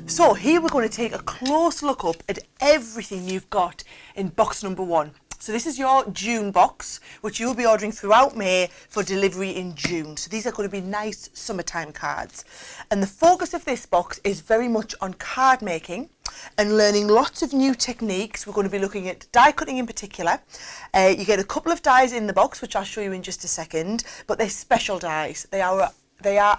So here we're going to take a close look up at everything you've got in box number 1. So this is your June box, which you'll be ordering throughout May for delivery in June. So these are going to be nice summertime cards. And the focus of this box is very much on card making and learning lots of new techniques. We're going to be looking at die cutting in particular. You get a couple of dies in the box, which I'll show you in just a second, but they're special dies. They are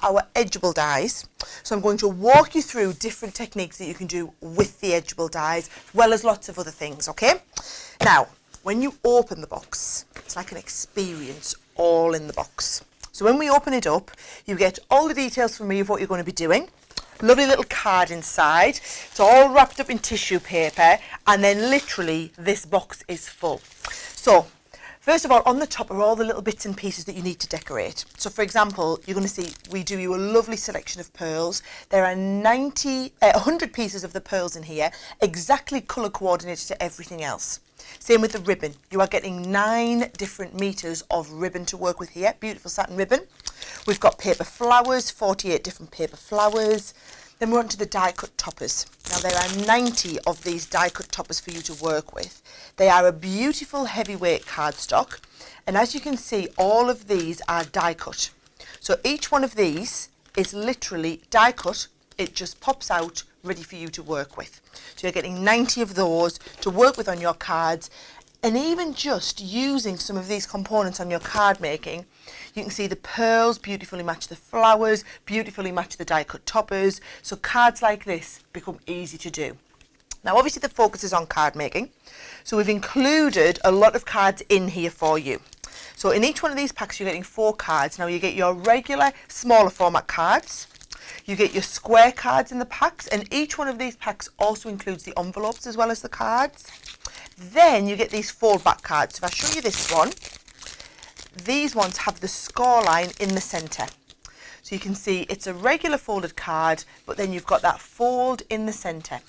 our edgeable dies. So I'm going to walk you through different techniques that you can do with the edgeable dies, as well as lots of other things, okay? Now, when you open the box, it's like an experience all in the box. So when we open it up, you get all the details from me of what you're going to be doing. Lovely little card inside. It's all wrapped up in tissue paper, and then literally this box is full. So first of all, on the top are all the little bits and pieces that you need to decorate. So for example, you're going to see we do you a lovely selection of pearls. There are 100 pieces of the pearls in here, exactly colour coordinated to everything else. Same with the ribbon. You are getting 9 different meters of ribbon to work with here. Beautiful satin ribbon. We've got paper flowers, 48 different paper flowers. Then we're on to the die cut toppers. Now there are 90 of these die cut toppers for you to work with. They are a beautiful heavyweight cardstock, and as you can see, all of these are die cut. So each one of these is literally die cut. It just pops out ready for you to work with. So you're getting 90 of those to work with on your cards, and even just using some of these components on your card making, you can see the pearls beautifully match the flowers, beautifully match the die cut toppers. So cards like this become easy to do. Now obviously the focus is on card making, so we've included a lot of cards in here for you. So in each one of these packs you're getting 4 cards. Now you get your regular smaller format cards, you get your square cards in the packs, and each one of these packs also includes the envelopes as well as the cards. Then you get these fold back cards. So if I show you this one, these ones have the score line in the centre. So you can see it's a regular folded card, but then you've got that fold in the centre,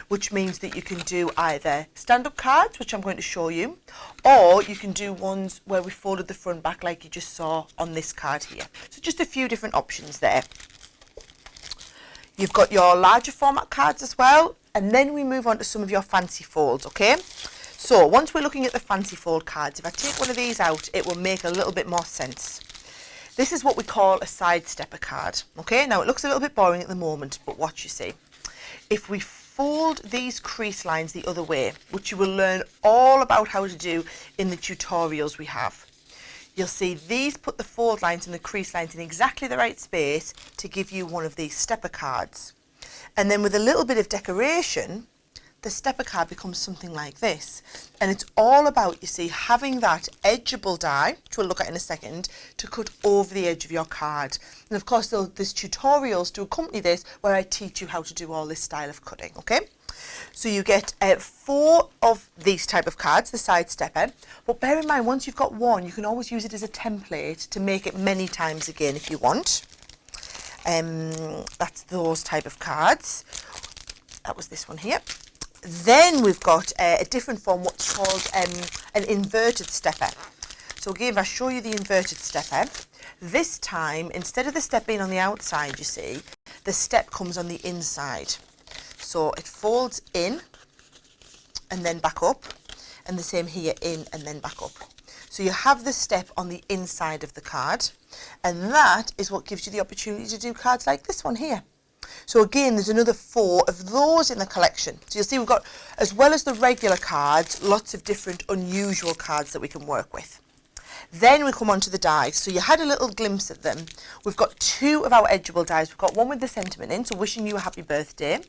which means that you can do either stand-up cards, which I'm going to show you, or you can do ones where we folded the front back like you just saw on this card here. So just a few different options there. You've got your larger format cards as well, and then we move on to some of your fancy folds, okay? So once we're looking at the fancy fold cards, if I take one of these out, it will make a little bit more sense. This is what we call a side stepper card, okay? Now it looks a little bit boring at the moment, but watch you see. If we fold these crease lines the other way, which you will learn all about how to do in the tutorials we have, you'll see these put the fold lines and the crease lines in exactly the right space to give you one of these stepper cards. And then with a little bit of decoration, the stepper card becomes something like this. And it's all about, you see, having that edgeable die, which we'll look at in a second, to cut over the edge of your card. And of course, there's tutorials to accompany this where I teach you how to do all this style of cutting, okay? So you get 4 of these type of cards, the side stepper. But bear in mind, once you've got one, you can always use it as a template to make it many times again if you want. That's those type of cards. That was this one here. Then we've got a different form, what's called an inverted stepper. So again, if I show you the inverted stepper, this time, instead of the step being on the outside, you see, the step comes on the inside. So it folds in and then back up, and the same here, in and then back up. So you have the step on the inside of the card, and that is what gives you the opportunity to do cards like this one here. So again, there's another 4 of those in the collection. So you'll see we've got, as well as the regular cards, lots of different unusual cards that we can work with. Then we come on to the dies. So you had a little glimpse at them. We've got 2 of our edgeable dies. We've got one with the sentiment in, so wishing you a happy birthday.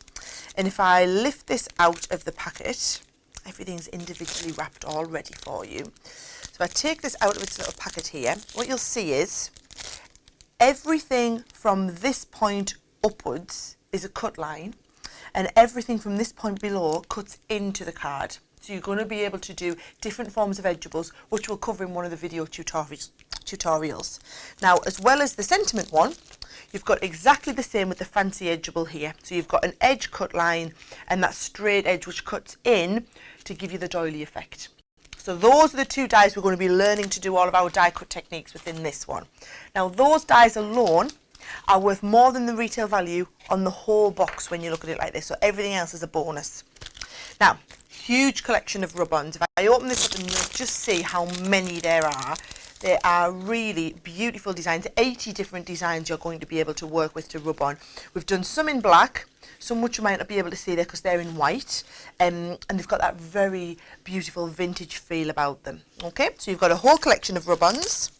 And if I lift this out of the packet, everything's individually wrapped all ready for you. So if I take this out of its little packet here, what you'll see is everything from this point upwards is a cut line, and everything from this point below cuts into the card. So you're going to be able to do different forms of edgeables, which we'll cover in one of the video tutorials. Now, as well as the sentiment one, you've got exactly the same with the fancy edgeable here. So you've got an edge cut line and that straight edge which cuts in to give you the doily effect. So those are the 2 dies we're going to be learning to do all of our die cut techniques within this one. Now those dies alone are worth more than the retail value on the whole box when you look at it like this. So everything else is a bonus. Now, huge collection of rub-ons. If I open this up and you'll just see how many there are. There are really beautiful designs, 80 different designs you're going to be able to work with to rub on. We've done some in black, some which you might not be able to see there because they're in white, and they've got that very beautiful vintage feel about them. Okay, so you've got a whole collection of rub-ons.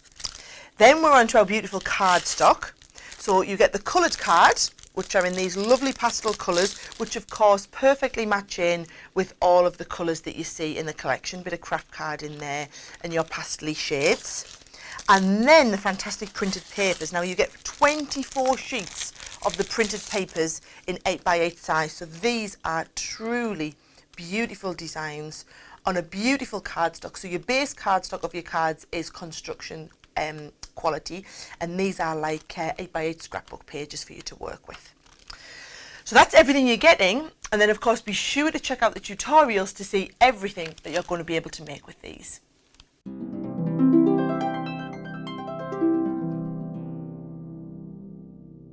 Then we're on to our beautiful cardstock. So you get the coloured cards, which are in these lovely pastel colours, which of course perfectly match in with all of the colours that you see in the collection. Bit of craft card in there and your pastel shades. And then the fantastic printed papers. Now you get 24 sheets of the printed papers in 8x8 size. So these are truly beautiful designs on a beautiful cardstock. So your base cardstock of your cards is construction quality, and these are like 8x8 scrapbook pages for you to work with. So that's everything you're getting, and then of course be sure to check out the tutorials to see everything that you're going to be able to make with these.